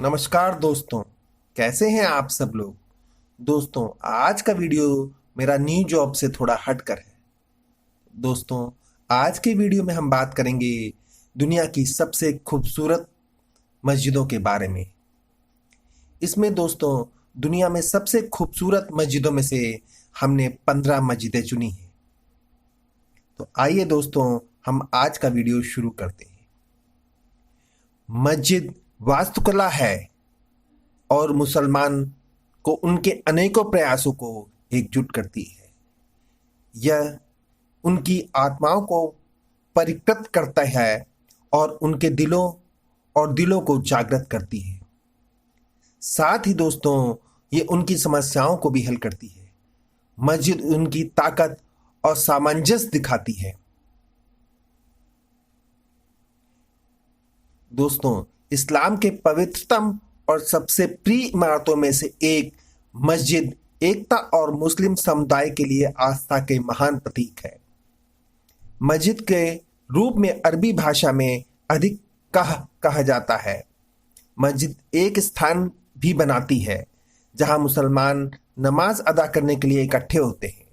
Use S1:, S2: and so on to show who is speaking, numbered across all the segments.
S1: नमस्कार दोस्तों। कैसे हैं आप सब लोग। दोस्तों, आज का वीडियो मेरा न्यू जॉब से थोड़ा हटकर है। दोस्तों, आज के वीडियो में हम बात करेंगे दुनिया की सबसे खूबसूरत मस्जिदों के बारे में। इसमें दोस्तों, दुनिया में सबसे खूबसूरत मस्जिदों में से हमने 15 मस्जिदें चुनी हैं। तो आइए दोस्तों, हम आज का वीडियो शुरू करते हैं। मस्जिद वास्तुकला है और मुसलमान को उनके अनेकों प्रयासों को एकजुट करती है। यह उनकी आत्माओं को परिकृत करता है और उनके दिलों को जागृत करती है। साथ ही दोस्तों, ये उनकी समस्याओं को भी हल करती है। मस्जिद उनकी ताकत और सामंजस्य दिखाती है। दोस्तों, इस्लाम के पवित्रतम और सबसे प्रिय इमारतों में से एक मस्जिद एकता और मुस्लिम समुदाय के लिए आस्था के महान प्रतीक है। मस्जिद के रूप में अरबी भाषा में अधिक कहा जाता है। मस्जिद एक स्थान भी बनाती है जहां मुसलमान नमाज अदा करने के लिए इकट्ठे होते हैं,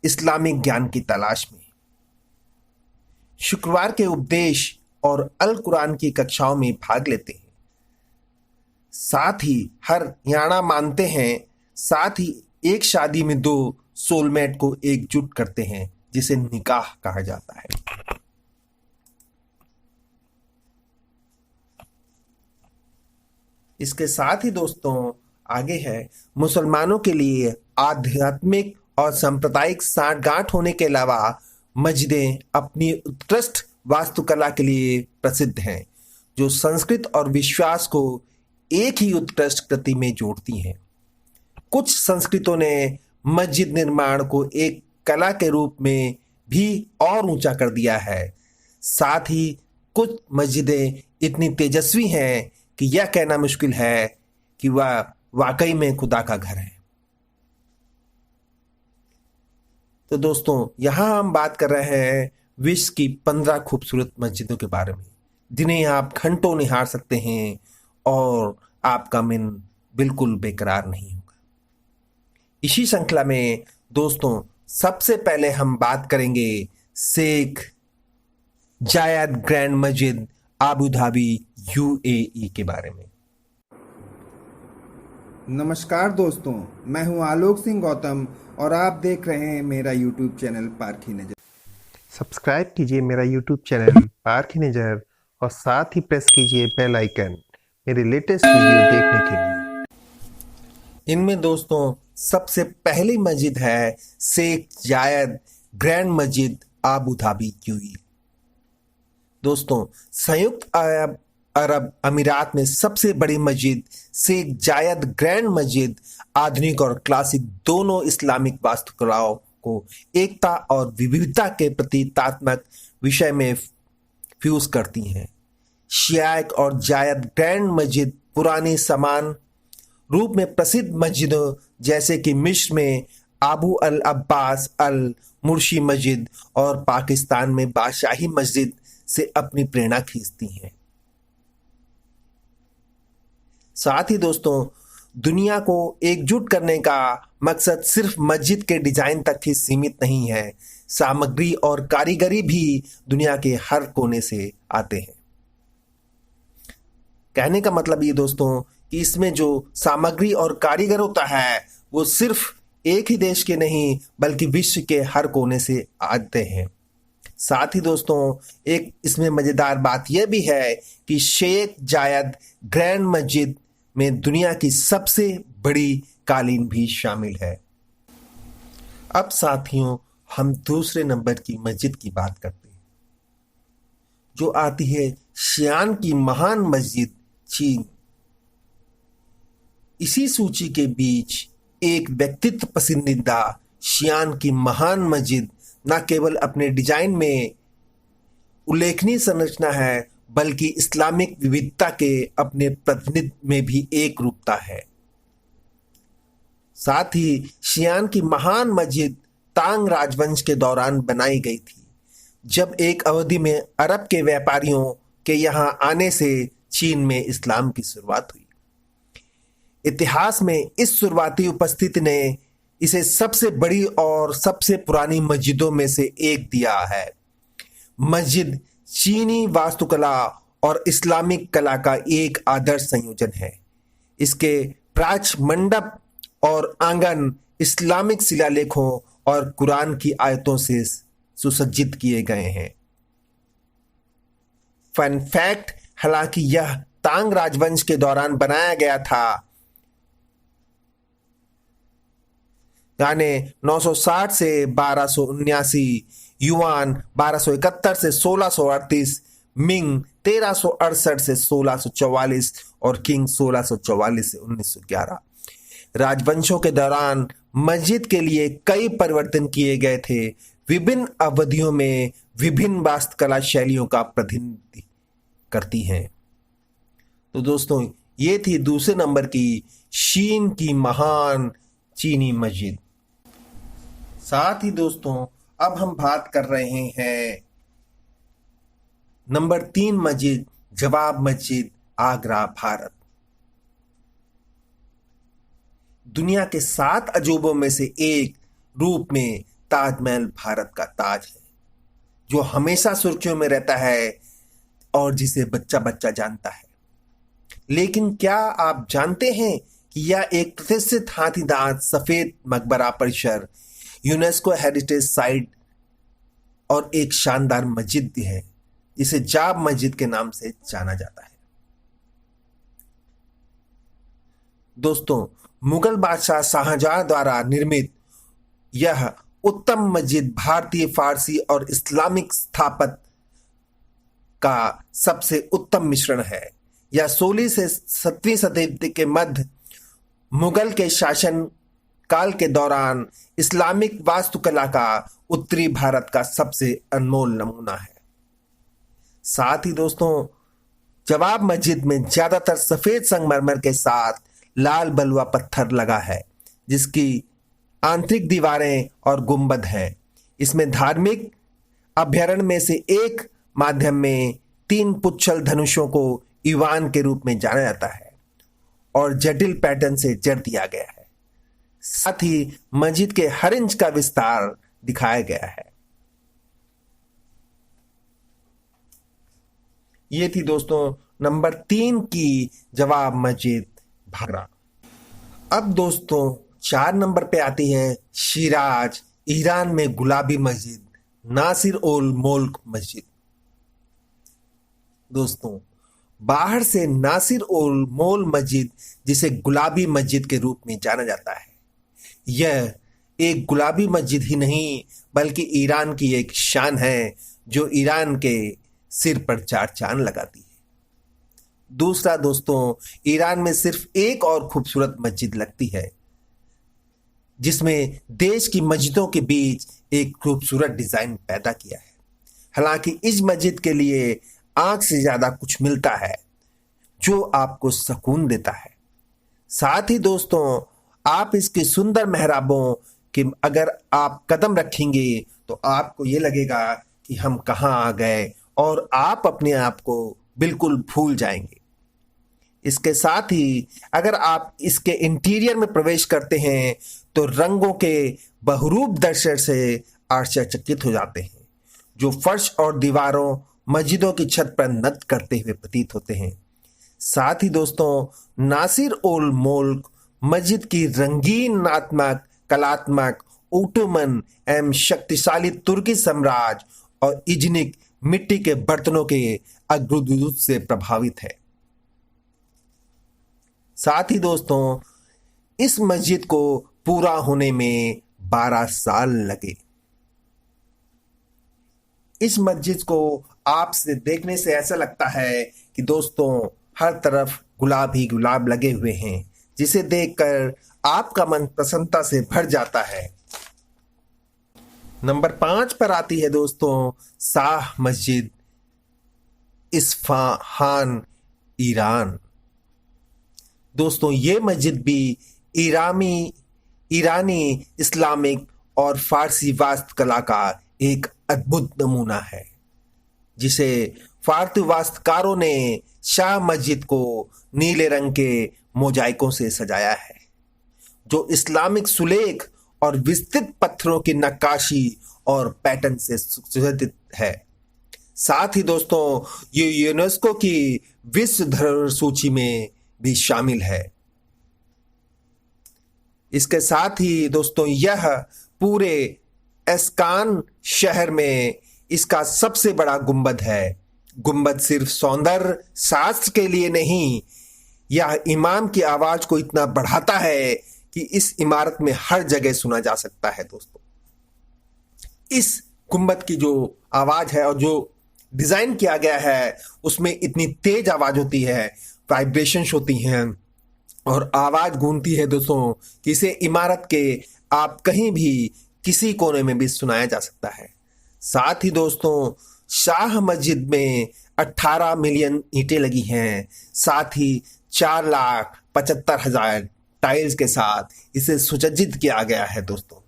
S1: इस्लामिक ज्ञान की तलाश में। शुक्रवार के उपदेश और अल कुरान की कक्षाओं में भाग लेते हैं। साथ ही हर याना मानते हैं। साथ ही एक शादी में दो सोलमेट को एकजुट करते हैं, जिसे निकाह कहा जाता है। इसके साथ ही दोस्तों, आगे है मुसलमानों के लिए आध्यात्मिक और सांप्रदायिक साठगांठ होने के अलावा मस्जिदें अपनी उत्कृष्ट वास्तुकला के लिए प्रसिद्ध हैं, जो संस्कृत और विश्वास को एक ही उत्कृष्ट कृति में जोड़ती हैं। कुछ संस्कृतों ने मस्जिद निर्माण को एक कला के रूप में भी और ऊंचा कर दिया है। साथ ही कुछ मस्जिदें इतनी तेजस्वी हैं कि यह कहना मुश्किल है कि वह वाकई में खुदा का घर है। तो दोस्तों, यहां हम बात कर रहे हैं विश्व की 15 खूबसूरत मस्जिदों के बारे में, जिन्हें आप घंटों निहार सकते हैं और आपका मन बिल्कुल बेकरार नहीं होगा। इसी श्रृंखला में दोस्तों, सबसे पहले हम बात करेंगे शेख जायद ग्रैंड मस्जिद आबू धाबी यूएई के बारे में।
S2: नमस्कार दोस्तों, मैं हूं आलोक सिंह गौतम और आप देख रहे हैं मेरा YouTube चैनल पारखी नजर।
S1: सब्सक्राइब कीजिए मेरा यूट्यूब चैनल पारखी नजर और साथ ही प्रेस कीजिए बेल आइकन मेरे लेटेस्ट वीडियो देखने के लिए। इनमें दोस्तों, सबसे पहली मस्जिद है शेख जायद ग्रैंड मस्जिद आबू धाबी यूएई। दोस्तों, संयुक्त अरब अमीरात में सबसे बड़ी मस्जिद शेख जायद ग्रैंड मस्जिद आधुनिक और क्लासिक दोनों इस्लामिक वास्तुकलाओं को एकता और विविधता के प्रतीकात्मक विषय में फ्यूज करती हैं। शेख और जायद ग्रैंड मस्जिद पुरानी समान रूप में प्रसिद्ध मस्जिदों जैसे कि मिस्र में आबू अल अब्बास अल मुर्शी मस्जिद और पाकिस्तान में बादशाही मस्जिद से अपनी प्रेरणा खींचती हैं। साथ ही दोस्तों, दुनिया को एकजुट करने का मकसद सिर्फ मस्जिद के डिजाइन तक ही सीमित नहीं है। सामग्री और कारीगरी भी दुनिया के हर कोने से आते हैं। कहने का मतलब ये दोस्तों कि इसमें जो सामग्री और कारीगर होता है वो सिर्फ एक ही देश के नहीं बल्कि विश्व के हर कोने से आते हैं। साथ ही दोस्तों, एक इसमें मजेदार बात यह भी है कि शेख जायद ग्रैंड मस्जिद में दुनिया की सबसे बड़ी कालीन भी शामिल है। अब साथियों, हम दूसरे नंबर की मस्जिद की बात करते हैं, जो आती है शियान की महान मस्जिद चीन। इसी सूची के बीच एक व्यक्तित्व पसंदीदा शियान की महान मस्जिद न केवल अपने डिजाइन में उल्लेखनीय संरचना है बल्कि इस्लामिक विविधता के अपने प्रतिनिधित्व में भी एक रूपता है। साथ ही शियान की महान मस्जिद तांग राजवंश के दौरान बनाई गई थी, जब एक अवधि में अरब के व्यापारियों के यहाँ आने से चीन में इस्लाम की शुरुआत हुई। इतिहास में इस शुरुआती उपस्थिति ने इसे सबसे बड़ी और सबसे पुरानी मस्जिदों में से एक दिया है। मस्जिद चीनी वास्तुकला और इस्लामिक कला का एक आदर्श संयोजन है। इसके प्राच्य मंडप और आंगन इस्लामिक शिलालेखों और कुरान की आयतों से सुसज्जित किए गए हैं। फन फैक्ट, हालांकि यह तांग राजवंश के दौरान बनाया गया था, यानी 960 से 1279, युआन 1271 से 1638, मिंग 1368 से 1644 और किंग 1644 से 1911। राजवंशों के दौरान मस्जिद के लिए कई परिवर्तन किए गए थे। विभिन्न अवधियों में विभिन्न वास्तुकला शैलियों का प्रतिनिधित्व करती हैं। तो दोस्तों, ये थी दूसरे नंबर की शीन की महान चीनी मस्जिद। साथ ही दोस्तों, अब हम बात कर रहे हैं नंबर 3 मस्जिद, जवाब मस्जिद, आगरा, भारत। दुनिया के 7 अजूबों में से एक रूप में ताजमहल भारत का ताज है, जो हमेशा सुर्खियों में रहता है और जिसे बच्चा बच्चा जानता है। लेकिन क्या आप जानते हैं कि यह एक प्रतिष्ठित हाथीदांत सफेद मकबरा परिसर, यूनेस्को हेरिटेज साइट और एक शानदार मस्जिद भी है, जिसे जाब मस्जिद के नाम से जाना जाता है। दोस्तों, मुगल बादशाह शाहजहां द्वारा निर्मित यह उत्तम मस्जिद भारतीय, फारसी और इस्लामिक स्थापत्य का सबसे उत्तम मिश्रण है। यह 16वीं से 7वीं शताब्दी के मध्य मुगल के शासन काल के दौरान इस्लामिक वास्तुकला का उत्तरी भारत का सबसे अनमोल नमूना है। साथ ही दोस्तों, जवाब मस्जिद में ज्यादातर सफेद संगमरमर के साथ लाल बलुआ पत्थर लगा है, जिसकी आंतरिक दीवारें और गुंबद है। इसमें धार्मिक अभ्यारण्य में से एक माध्यम में 3 पुच्छल धनुषों को ईवान के रूप में जाना जाता है और जटिल पैटर्न से जड़ दिया गया है। साथ ही मस्जिद के हर इंच का विस्तार दिखाया गया है। ये थी दोस्तों नंबर 3 की जवाब मस्जिद, भागरा। अब दोस्तों 4 नंबर पे आती है शिराज, ईरान में गुलाबी मस्जिद, नासिर उल मुल्क मस्जिद। दोस्तों, बाहर से नासिर उल मुल्क मस्जिद, जिसे गुलाबी मस्जिद के रूप में जाना जाता है, यह एक गुलाबी मस्जिद ही नहीं बल्कि ईरान की एक शान है, जो ईरान के सिर पर 4 चांद लगाती है। दूसरा दोस्तों, ईरान में सिर्फ एक और खूबसूरत मस्जिद लगती है, जिसमें देश की मस्जिदों के बीच एक खूबसूरत डिजाइन पैदा किया है। हालांकि इस मस्जिद के लिए आंख से ज्यादा कुछ मिलता है, जो आपको सुकून देता है। साथ ही दोस्तों, आप इसके सुंदर मेहराबों कि अगर आप कदम रखेंगे तो आपको ये लगेगा कि हम कहाँ आ गए और आप अपने आप को बिल्कुल भूल जाएंगे। इसके साथ ही अगर आप इसके इंटीरियर में प्रवेश करते हैं तो रंगों के बहुरूप दृश्य से आश्चर्यचकित हो जाते हैं, जो फर्श और दीवारों, मस्जिदों की छत पर नृत्य करते हुए प्रतीत होते हैं। साथ ही दोस्तों, नासिर उल मुल्क मस्जिद की रंगीन नात्मक, कलात्मक, ओटोमन एवं शक्तिशाली तुर्की साम्राज्य और इजनिक मिट्टी के बर्तनों के अग्रदूत से प्रभावित है। साथ ही दोस्तों, इस मस्जिद को पूरा होने में 12 साल लगे। इस मस्जिद को आपसे देखने से ऐसा लगता है कि दोस्तों हर तरफ गुलाब ही गुलाब लगे हुए हैं, जिसे देखकर आपका मन प्रसन्नता से भर जाता है। नंबर 5 पर आती है दोस्तों शाह मस्जिद, इस्फहान, ईरान। दोस्तों, ये मस्जिद भी ईरानी इस्लामिक और फारसी वास्तुकला का एक अद्भुत नमूना है, जिसे फारसी वास्तुकारों ने शाह मस्जिद को नीले रंग के मोजाइकों से सजाया है, जो इस्लामिक सुलेख और विस्तृत पत्थरों की नक्काशी और पैटर्न से सुसज्जित है। साथ ही दोस्तों ये यूनेस्को की विश्व धरोहर सूची में भी शामिल है। इसके साथ ही दोस्तों यह पूरे एस्कान शहर में इसका सबसे बड़ा गुंबद है। गुंबद सिर्फ सौंदर्य शास्त्र के लिए नहीं, यह इमाम की आवाज को इतना बढ़ाता है कि इस इमारत में हर जगह सुना जा सकता है। दोस्तों इस गुंबद की जो आवाज है और जो डिजाइन किया गया है उसमें इतनी तेज आवाज होती है, वाइब्रेशंस होती हैं और आवाज गूंजती है दोस्तों कि इसे इमारत के आप कहीं भी किसी कोने में भी सुनाया जा सकता है। साथ ही दोस्तों शाह मस्जिद में 18 मिलियन ईंटें लगी हैं। साथ ही 4,75,000 टाइल्स के साथ इसे सुसज्जित किया गया है। दोस्तों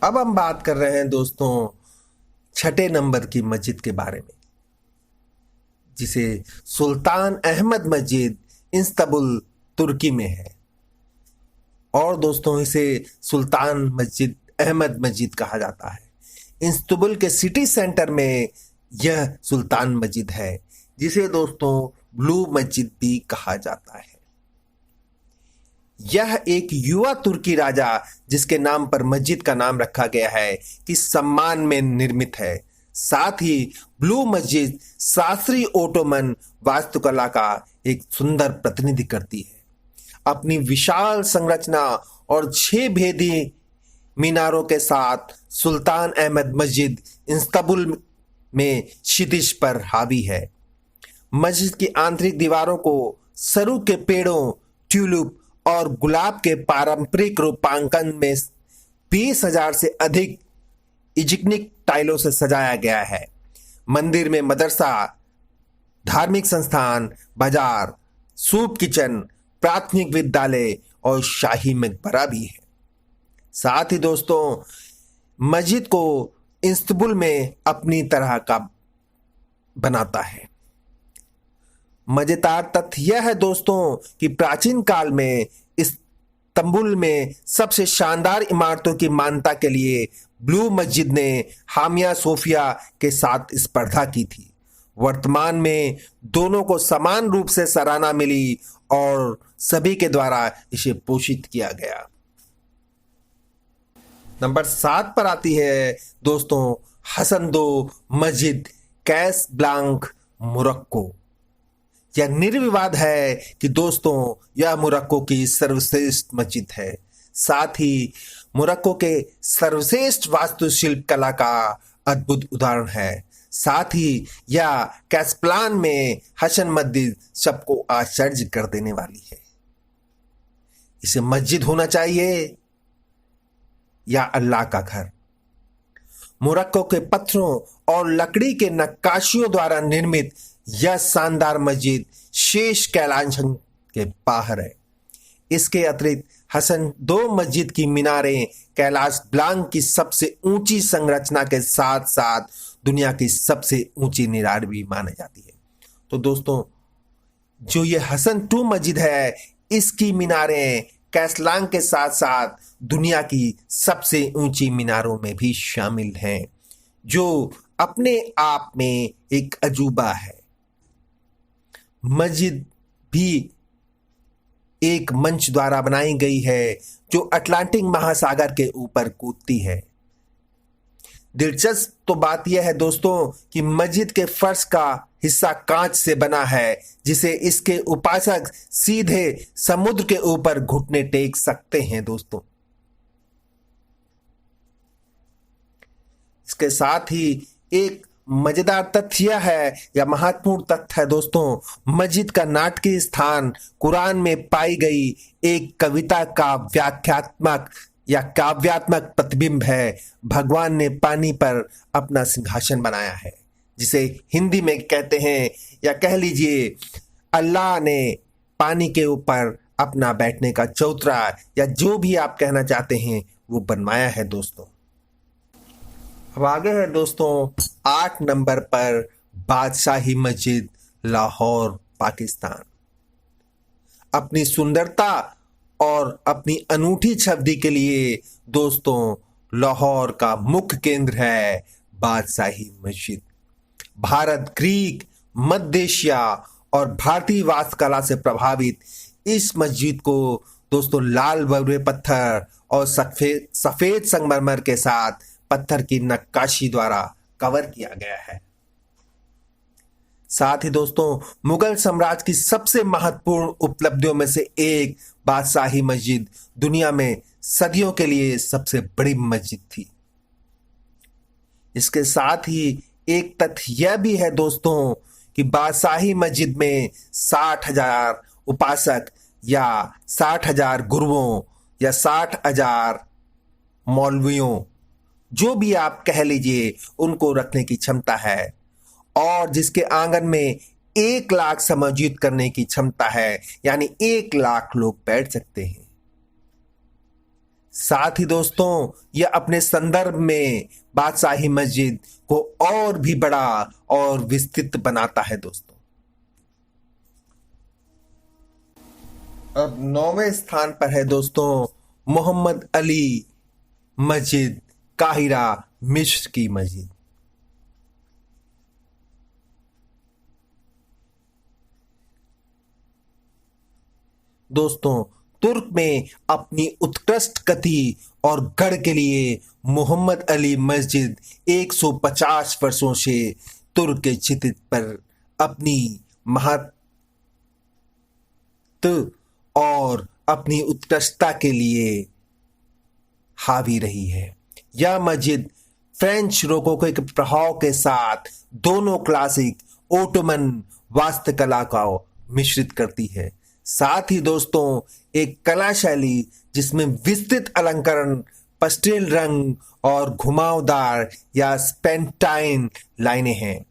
S1: अब हम बात कर रहे हैं दोस्तों छठे नंबर की मस्जिद के बारे में, जिसे सुल्तान अहमद मस्जिद इस्तांबुल तुर्की में है और दोस्तों इसे सुल्तान मस्जिद अहमद मस्जिद कहा जाता है। इस्तांबुल के सिटी सेंटर में यह सुल्तान मस्जिद है, जिसे दोस्तों ब्लू मस्जिद भी कहा जाता है। यह एक युवा तुर्की राजा जिसके नाम पर मस्जिद का नाम रखा गया है कि सम्मान में निर्मित है। साथ ही ब्लू मस्जिद शास्त्रीय ओटोमन वास्तुकला का एक सुंदर प्रतिनिधि करती है। अपनी विशाल संरचना और 6 भेदी मीनारों के साथ सुल्तान अहमद मस्जिद इस्तांबुल में क्षितिज पर हावी है। मस्जिद की आंतरिक दीवारों को सरू के पेड़ों, ट्यूलिप और गुलाब के पारंपरिक रूपांकन में 20,000 से अधिक इजिप्टिक टाइलों से सजाया गया है। मंदिर में मदरसा, धार्मिक संस्थान, बाजार, सूप किचन, प्राथमिक विद्यालय और शाही मकबरा भी है। साथ ही दोस्तों मस्जिद को इस्तांबुल में अपनी तरह का बनाता है। मजेदार तथ्य यह है दोस्तों कि प्राचीन काल में इस्तांबुल में सबसे शानदार इमारतों की मान्यता के लिए ब्लू मस्जिद ने हामिया सोफिया के साथ स्पर्धा की थी। वर्तमान में दोनों को समान रूप से सराहना मिली और सभी के द्वारा इसे पोषित किया गया। नंबर 7 पर आती है दोस्तों हसन दो मस्जिद, कैसब्लांक, मोरक्को। यह निर्विवाद है कि दोस्तों यह मोरक्को की सर्वश्रेष्ठ मस्जिद है। साथ ही मोरक्को के सर्वश्रेष्ठ वास्तुशिल्प कला का अद्भुत उदाहरण है। साथ ही यह कैसब्लांक में हसन मस्जिद सबको आश्चर्य कर देने वाली है। इसे मस्जिद होना चाहिए या अल्लाह का घर। मोरक्को के पत्थरों और लकड़ी के नक्काशियों द्वारा निर्मित यह शानदार मस्जिद शेष कैलाशंग के बाहर है। इसके अतिरिक्त हसन दो मस्जिद की मीनारें कैलाश ब्लांक की सबसे ऊंची संरचना के साथ साथ दुनिया की सबसे ऊंची मीनार भी मानी जाती है। तो दोस्तों जो ये हसन 2 मस्जिद है, इसकी मीनारें कैसब्लांक के साथ साथ दुनिया की सबसे ऊंची मीनारों में भी शामिल हैं, जो अपने आप में एक अजूबा है। मस्जिद भी एक मंच द्वारा बनाई गई है जो अटलांटिक महासागर के ऊपर कूदती है। दिलचस्प तो बात यह है दोस्तों कि मस्जिद के फर्श का हिस्सा कांच से बना है, जिसे इसके उपासक सीधे समुद्र के ऊपर घुटने टेक सकते हैं। दोस्तों इसके साथ ही एक मजेदार तथ्य है या महत्वपूर्ण तथ्य है दोस्तों, मस्जिद का नाटकीय स्थान कुरान में पाई गई एक कविता का व्याख्यात्मक या काव्यात्मक प्रतिबिंब है। भगवान ने पानी पर अपना सिंहासन बनाया है, जिसे हिंदी में कहते हैं या कह लीजिए अल्लाह ने पानी के ऊपर अपना बैठने का चौतरा या जो भी आप कहना चाहते हैं वो बनवाया है। दोस्तों अब आगे है दोस्तों 8 नंबर पर बादशाही मस्जिद, लाहौर, पाकिस्तान। अपनी सुंदरता और अपनी अनूठी छवि के लिए दोस्तों लाहौर का मुख्य केंद्र है बादशाही मस्जिद। भारत, ग्रीक, मध्य एशिया और भारतीय वास्तुकला से प्रभावित इस मस्जिद को दोस्तों लाल भूरे पत्थर और सफेद संगमरमर के साथ पत्थर की नक्काशी द्वारा कवर किया गया है। साथ ही दोस्तों मुगल साम्राज्य की सबसे महत्वपूर्ण उपलब्धियों में से एक बादशाही मस्जिद दुनिया में सदियों के लिए सबसे बड़ी मस्जिद थी। इसके साथ ही एक तथ्य यह भी है दोस्तों कि बादशाही मस्जिद में 60,000 उपासक या 60,000 गुरुओं या 60,000 मौलवियों, जो भी आप कह लीजिए, उनको रखने की क्षमता है और जिसके आंगन में 1 लाख समायोजित करने की क्षमता है, यानी 1 लाख लोग बैठ सकते हैं। साथ ही दोस्तों यह अपने संदर्भ में बादशाही मस्जिद को और भी बड़ा और विस्तृत बनाता है दोस्तों। अब 9वें स्थान पर है दोस्तों मोहम्मद अली मस्जिद, काहिरा, मिस्र की मस्जिद। दोस्तों तुर्क में अपनी उत्कृष्ट गति और गढ़ के लिए मोहम्मद अली मस्जिद 150 वर्षों से तुर्क के चित्र पर अपनी महत्व और अपनी उत्कृष्टता के लिए हावी रही है। यह मस्जिद फ्रेंच रोकोको के प्रभाव के साथ दोनों क्लासिक ओटोमन वास्तुकला का मिश्रित करती है। साथ ही दोस्तों एक कला शैली जिसमें विस्तृत अलंकरण, पस्टेल रंग और घुमावदार या स्पेंटाइन लाइनें हैं।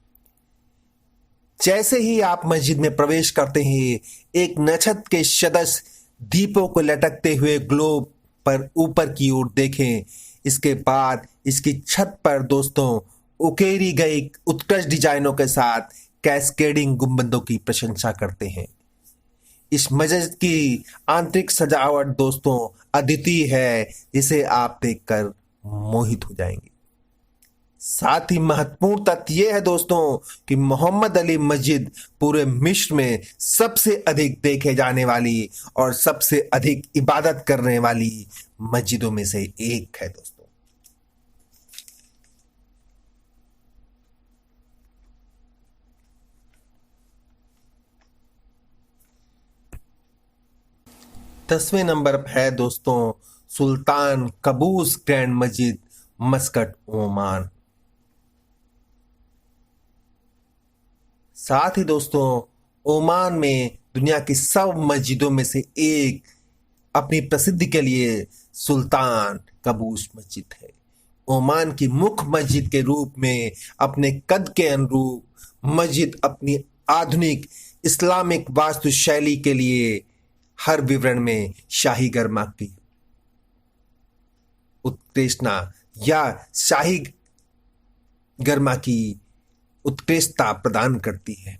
S1: जैसे ही आप मस्जिद में प्रवेश करते हैं, एक नक्षत्र के सदस्य दीपों को लटकते हुए ग्लोब पर ऊपर की ओर देखें। इसके बाद इसकी छत पर दोस्तों उकेरी गई उत्कृष्ट डिजाइनों के साथ कैस्केडिंग गुंबदों की प्रशंसा करते हैं। इस मस्जिद की आंतरिक सजावट दोस्तों अद्वितीय है, जिसे आप देखकर मोहित हो जाएंगे। साथ ही महत्वपूर्ण तथ्य यह है दोस्तों कि मोहम्मद अली मस्जिद पूरे मिस्र में सबसे अधिक देखे जाने वाली और सबसे अधिक इबादत करने वाली मस्जिदों में से एक है दोस्तों। दसवें नंबर पर है दोस्तों सुल्तान कबूस ग्रैंड मस्जिद, मस्कट, ओमान। साथ ही दोस्तों ओमान में दुनिया की सब मस्जिदों में से एक अपनी प्रसिद्धि के लिए सुल्तान कबूस मस्जिद है। ओमान की मुख्य मस्जिद के रूप में अपने कद के अनुरूप मस्जिद अपनी आधुनिक इस्लामिक वास्तु शैली के लिए हर विवरण में शाही गर्मा की उत्कृष्टता या शाही गर्मा की उत्कृष्टता प्रदान करती है।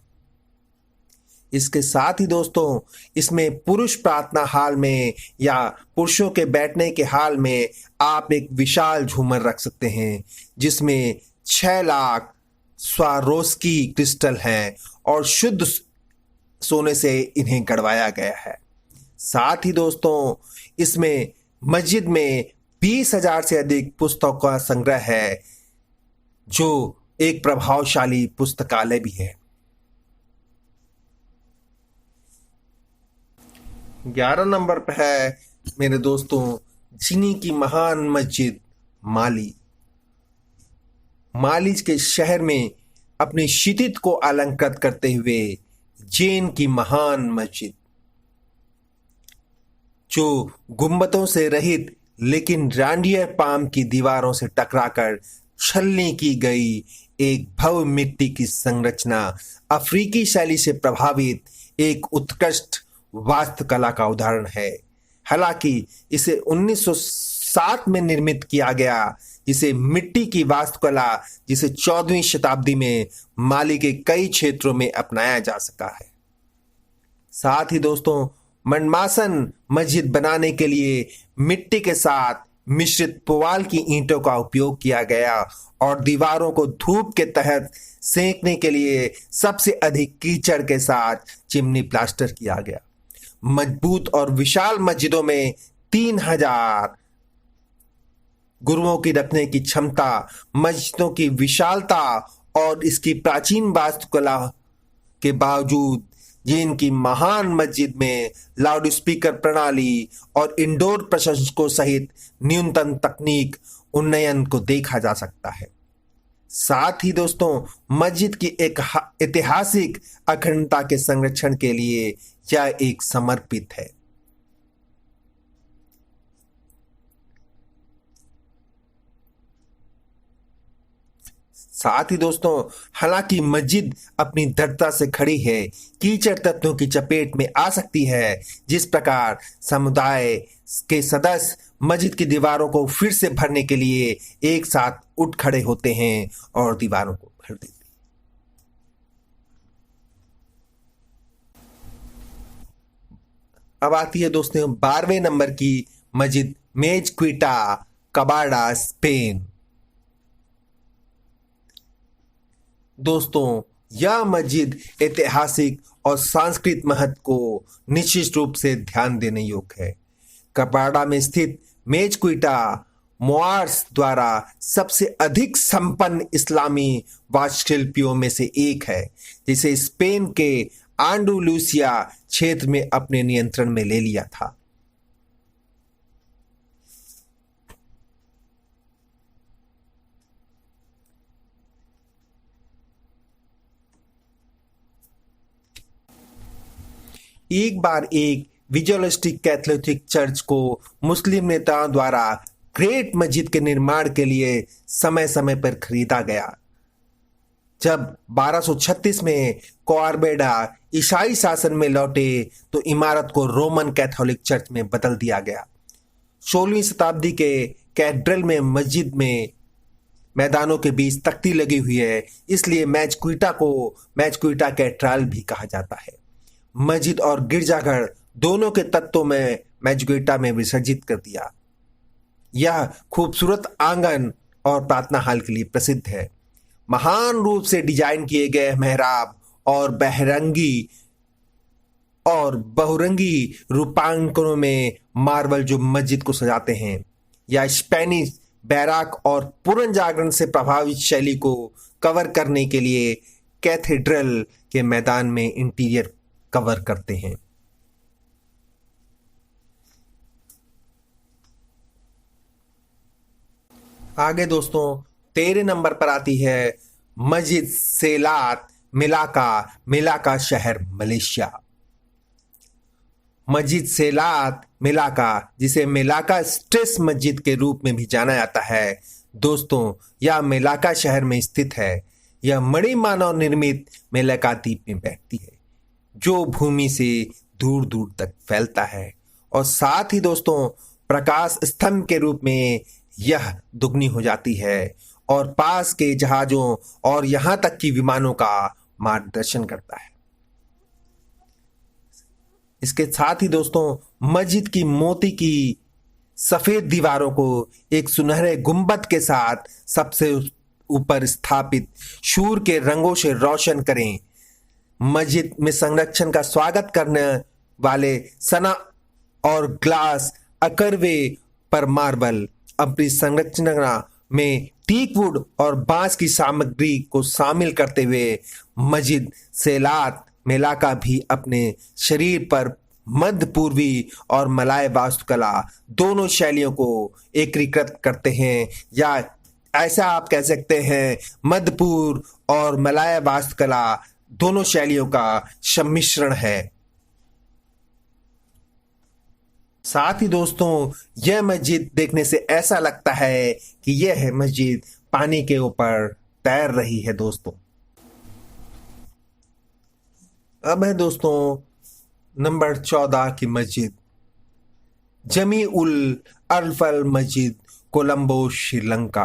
S1: इसके साथ ही दोस्तों इसमें पुरुष प्रार्थना हाल में या पुरुषों के बैठने के हाल में आप एक विशाल झूमर रख सकते हैं, जिसमें 6 लाख स्वारोस्की क्रिस्टल हैं और शुद्ध सोने से इन्हें गढ़वाया गया है। साथ ही दोस्तों इसमें मस्जिद में 20,000 से अधिक पुस्तकों का संग्रह है, जो एक प्रभावशाली पुस्तकालय भी है। 11 नंबर पर है मेरे दोस्तों चीनी की महान मस्जिद, माली। माली के शहर में अपनी क्षितिज को अलंकृत करते हुए जैन की महान मस्जिद, जो गुंबदों से रहित लेकिन रांडियर पाम की दीवारों से टकराकर छलनी की गई एक भव्य मिट्टी की संरचना, अफ्रीकी शैली से प्रभावित एक उत्कृष्ट वास्तुकला का उदाहरण है। हालांकि इसे 1960 में निर्मित किया गया, जिसे मिट्टी की वास्तुकला जिसे 14वीं शताब्दी में माली के कई क्षेत्रों में अपनाया जा सका है। साथ ही दोस्तों, मनमासन मस्जिद बनाने के लिए मिट्टी के साथ मिश्रित पुआल की ईंटों का उपयोग किया गया और दीवारों को धूप के तहत सेंकने के लिए सबसे अधिक कीचड़ के साथ चिमनी प्लास्टर किया गया। मजबूत और विशाल मस्जिदों में 3000 गुरुओं की रखने की क्षमता, मस्जिदों की विशालता और इसकी प्राचीन वास्तुकला के बावजूद जिनकी महान मस्जिद में लाउड स्पीकर प्रणाली और इंडोर प्रशंसकों सहित न्यूनतम तकनीक उन्नयन को देखा जा सकता है। साथ ही दोस्तों, मस्जिद की एक ऐतिहासिक अखंडता के संरक्षण के लिए यह एक समर्पित है। साथ ही दोस्तों, हालांकि मस्जिद अपनी दृढ़ता से खड़ी है, कीचड़ तत्वों की चपेट में आ सकती है। जिस प्रकार समुदाय के सदस्य मस्जिद की दीवारों को फिर से भरने के लिए एक साथ उठ खड़े होते हैं और दीवारों को भर देते हैं। अब आती है दोस्तों 12वें नंबर की मस्जिद मेजक्विटा, कबाड़ा, स्पेन। दोस्तों, यह मस्जिद ऐतिहासिक और सांस्कृतिक महत्व को निश्चित रूप से ध्यान देने योग्य है। कबाड़ा में स्थित मेजक्विटा मोआर्स द्वारा सबसे अधिक संपन्न इस्लामी वास्तुशिल्पियों में से एक है, जिसे स्पेन के आंडलूसिया क्षेत्र में अपने नियंत्रण में ले लिया था। एक बार एक विजुअलिस्टिक कैथोलिक चर्च को मुस्लिम नेताओं द्वारा ग्रेट मस्जिद के निर्माण के लिए समय समय पर खरीदा गया। जब 1236 में कोआर्बेडा ईसाई शासन में लौटे तो इमारत को रोमन कैथोलिक चर्च में बदल दिया गया। 16वीं शताब्दी के कैथेड्रल में मस्जिद में मैदानों के बीच तख्ती लगी हुई है, इसलिए मेजक्विटा को मेजक्विटा कैथेड्रल भी कहा जाता है। मस्जिद और गिरजाघर दोनों के तत्वों में मेजक्विटा में विसर्जित कर दिया। यह खूबसूरत आंगन और प्रार्थना हॉल के लिए प्रसिद्ध है। महान रूप से डिजाइन किए गए मेहराब और बहुरंगी रूपांकनों में मार्बल जो मस्जिद को सजाते हैं, या स्पेनिश बैराक और पुनर्जागरण से प्रभावित शैली को कवर करने के लिए कैथेड्रल के मैदान में इंटीरियर कवर करते हैं। आगे दोस्तों 13 नंबर पर आती है मस्जिद सेलात, मिलाका शहर, मलेशिया। मस्जिद सेलात मिलाका, जिसे मिलाका स्ट्रेस मस्जिद के रूप में भी जाना जाता है दोस्तों, यह मिलाका शहर में स्थित है। यह मणि मानव निर्मित मेलाका द्वीप में बैठती है, जो भूमि से दूर दूर तक फैलता है, और साथ ही दोस्तों प्रकाश स्तंभ के रूप में यह दुगनी हो जाती है और पास के जहाजों और यहां तक कि विमानों का मार्गदर्शन करता है। इसके साथ ही दोस्तों मस्जिद की मोती की सफेद दीवारों को एक सुनहरे गुंबद के साथ सबसे ऊपर स्थापित शूर के रंगों से रोशन करें। मस्जिद में संरक्षण का स्वागत करने वाले सना और ग्लास अकरवे पर मार्बल अपनी संरचना में टीकवुड और बांस की सामग्री को शामिल करते हुए मस्जिद सेलात मेलाका भी अपने शरीर पर मध्य पूर्वी और मलाय वास्तुकला दोनों शैलियों को एकीकृत करते हैं, या ऐसा आप कह सकते हैं मध्य पूर्व और मलाय वास्तुकला दोनों शैलियों का सम्मिश्रण है। साथ ही दोस्तों यह मस्जिद देखने से ऐसा लगता है कि यह मस्जिद पानी के ऊपर तैर रही है दोस्तों। अब है दोस्तों नंबर 14 की मस्जिद जमी उल अरफल मस्जिद, कोलंबो, श्रीलंका।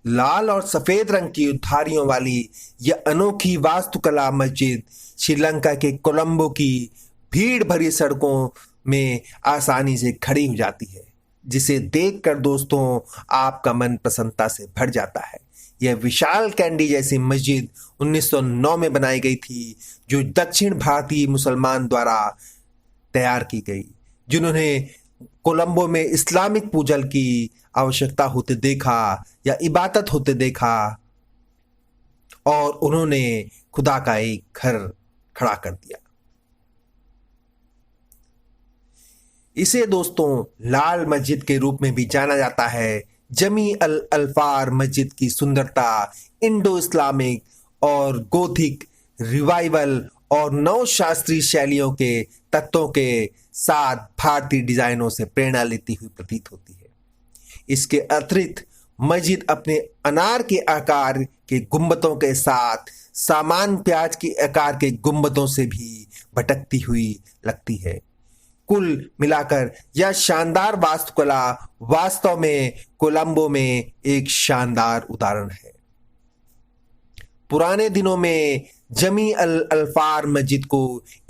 S1: लाल और सफेद रंग की उठारियों वाली यह अनोखी वास्तुकला मस्जिद श्रीलंका के कोलंबो की भीड़ भरी सड़कों में आसानी से खड़ी हो जाती है, जिसे देखकर दोस्तों आपका मन प्रसन्नता से भर जाता है। यह विशाल कैंडी जैसी मस्जिद 1909 में बनाई गई थी, जो दक्षिण भारतीय मुसलमान द्वारा तैयार की गई, जिन्होंने कोलंबो में इस्लामिक पूजन की आवश्यकता होते देखा या इबादत होते देखा, और उन्होंने खुदा का एक घर खड़ा कर दिया। इसे दोस्तों लाल मस्जिद के रूप में भी जाना जाता है। जमी अल अल्फार मस्जिद की सुंदरता इंडो इस्लामिक और गोथिक रिवाइवल और नव शास्त्रीय शैलियों के तत्वों के साथ भारतीय डिजाइनों से प्रेरणा लेती हुई प्रतीत होती है। इसके अतिरिक्त मस्जिद अपने अनार के आकार के गुंबदों के साथ सामान्य प्याज के आकार के गुंबदों से भी भटकती हुई लगती है। कुल मिलाकर यह शानदार वास्तुकला वास्तव में कोलंबो में एक शानदार उदाहरण है। पुराने दिनों में जमी अल अल्फार मस्जिद को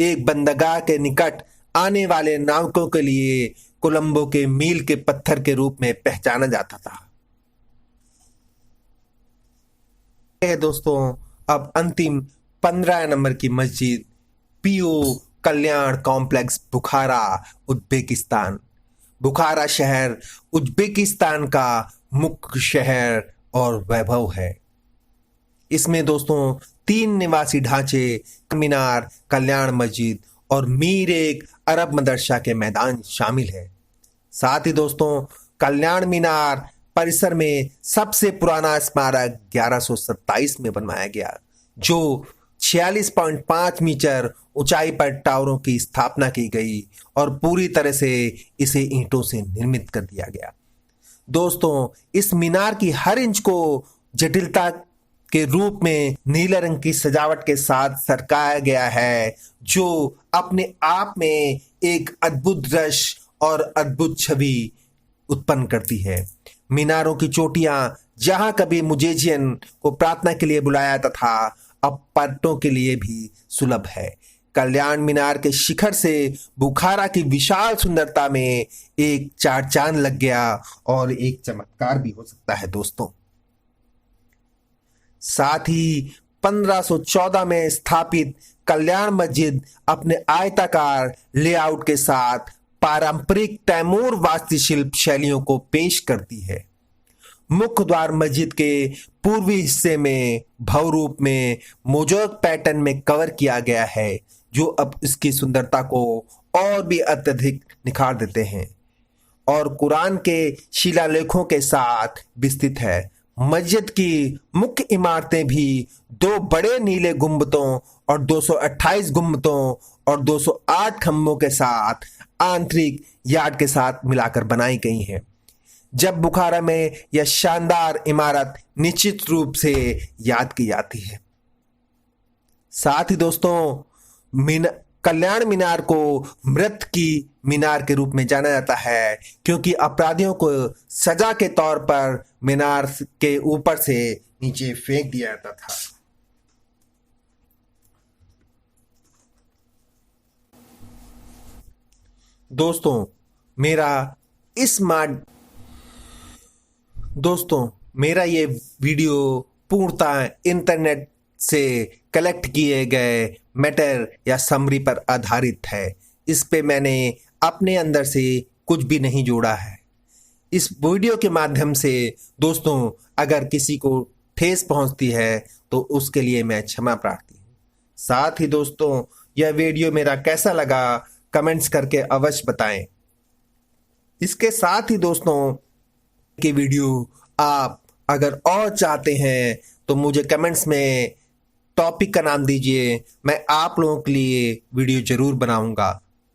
S1: एक बंदरगाह के निकट आने वाले नाविकों के लिए कोलंबो के मील के पत्थर के रूप में पहचाना जाता था। दोस्तों अब अंतिम 15 नंबर की मस्जिद पीओ कल्याण कॉम्प्लेक्स, बुखारा, उज्बेकिस्तान। बुखारा शहर उज्बेकिस्तान का मुख्य शहर और वैभव है। इसमें दोस्तों 3 निवासी ढांचे, मीनार, कल्याण मस्जिद और मीर एक अरब मदरसा के मैदान शामिल है। साथ ही दोस्तों कल्याण मीनार परिसर में सबसे पुराना स्मारक 1127 में बनवाया गया, जो 46.5 मीटर ऊंचाई पर टावरों की स्थापना की गई और पूरी तरह से इसे ईंटों से निर्मित कर दिया गया। दोस्तों इस मीनार की हर इंच को जटिलता के रूप में नीले रंग की सजावट के साथ सरकाया गया है, जो अपने आप में एक अद्भुत दृश्य और अद्भुत छवि उत्पन्न करती है। मीनारों की चोटियां जहां कभी मुजेजियन को प्रार्थना के लिए बुलाया था, अब पर्यटकों के लिए भी सुलभ है। कल्याण मीनार के शिखर से बुखारा की विशाल सुंदरता में एक चार चांद लग गया और एक चमत्कार भी हो सकता है दोस्तों। साथ ही 1514 में स्थापित कल्याण मस्जिद अपने आयताकार लेआउट के साथ पारंपरिक तैमूर वास्तुशिल्प शैलियों को पेश करती है। मुख्य द्वार मस्जिद के पूर्वी हिस्से में भव्य रूप में मोज़ेक पैटर्न में कवर किया गया है, जो अब इसकी सुंदरता को और भी अत्यधिक निखार देते हैं और कुरान के शिलालेखों के साथ विस्तृत है। मस्जिद की मुख्य इमारतें भी 2 बड़े नीले गुंबदों और 228 गुंबदों और 208 खंभों के साथ आंतरिक यार्ड के साथ मिलाकर बनाई गई हैं। जब बुखारा में यह शानदार इमारत निश्चित रूप से याद की जाती है। साथ ही दोस्तों कल्याण मीनार को मृत की मीनार के रूप में जाना जाता है, क्योंकि अपराधियों को सजा के तौर पर मीनार के ऊपर से नीचे फेंक दिया जाता था। दोस्तों मेरा ये वीडियो पूर्णतः इंटरनेट से कलेक्ट किए गए मैटर या समरी पर आधारित है। इस पे मैंने अपने अंदर से कुछ भी नहीं जोड़ा है। इस वीडियो के माध्यम से दोस्तों अगर किसी को ठेस पहुंचती है तो उसके लिए मैं क्षमा प्रार्थी हूँ। साथ ही दोस्तों यह वीडियो मेरा कैसा लगा कमेंट्स करके अवश्य बताएं। इसके साथ ही दोस्तों की वीडियो आप अगर और चाहते हैं तो मुझे कमेंट्स में टॉपिक का नाम दीजिए, मैं आप लोगों के लिए वीडियो जरूर बनाऊंगा।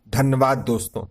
S1: धन्यवाद दोस्तों।